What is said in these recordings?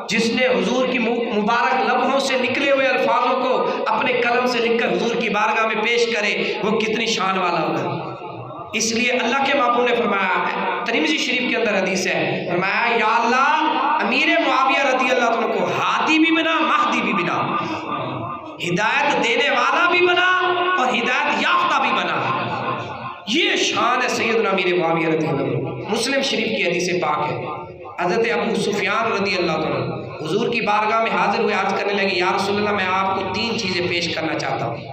جس نے حضور کی مبارک لبوں سے نکلے ہوئے الفاظوں کو اپنے قلم سے لکھ کر حضور کی بارگاہ میں پیش کرے وہ کتنی شان والا ہوگا۔ اس لیے اللہ کے محبوب نے فرمایا، ترمذی شریف کے اندر حدیث ہے، فرمایا یا اللہ امیر معاویہ رضی اللہ عنہ کو ہادی بھی بنا، مہدی بھی بنا، ہدایت دینے والا بھی بنا اور ہدایت یافتہ بھی بنا۔ یہ شان ہے سیدنا امیر معاویہ رضی اللہ عنہ۔ مسلم شریف کی حدیث پاک ہے، حضرت ابو سفیان رضی اللہ عنہ حضور کی بارگاہ میں حاضر ہوئے، عرض کرنے لگے یا رسول اللہ میں آپ کو 3 چیزیں پیش کرنا چاہتا ہوں۔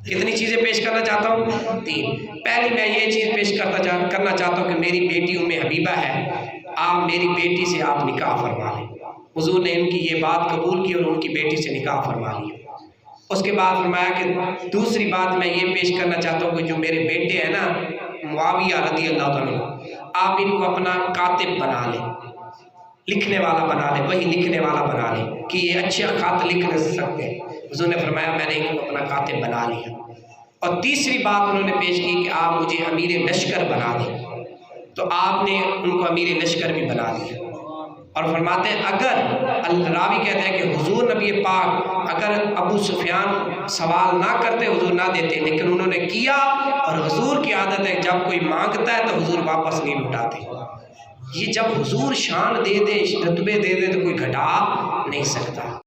کتنی چیزیں پیش کرنا چاہتا ہوں؟ 3۔ پہلی میں یہ چیز پیش کرنا چاہتا ہوں کہ میری بیٹی ام حبیبہ ہے، آپ میری بیٹی سے آپ نکاح فرما لیں۔ حضور نے ان کی یہ بات قبول کی اور ان کی بیٹی سے نکاح فرما لیا۔ اس کے بعد فرمایا کہ دوسری بات میں یہ پیش کرنا چاہتا ہوں کہ جو میرے بیٹے ہیں نا معاویہ رضی اللہ عنہ، آپ ان کو اپنا کاتب بنا لیں، لکھنے والا بنا لیں، وہی لکھنے والا بنا لیں کہ یہ اچھا خط لکھ نہیں سکتے۔ حضور نے فرمایا میں نے ان کو اپنا کاتب بنا لیا۔ اور تیسری بات انہوں نے پیش کی کہ آپ مجھے امیر لشکر بنا دیں، تو آپ نے ان کو امیر لشکر بھی بنا دیا۔ اور فرماتے ہیں اگر راوی کہتے ہیں کہ حضور نبی پاک اگر ابو سفیان سوال نہ کرتے حضور نہ دیتے، لیکن انہوں نے کیا، اور حضور کی عادت ہے جب کوئی مانگتا ہے تو حضور واپس نہیں لوٹاتے۔ یہ جب حضور شان دے دے، رتبے دے دے تو کوئی گھٹا نہیں سکتا۔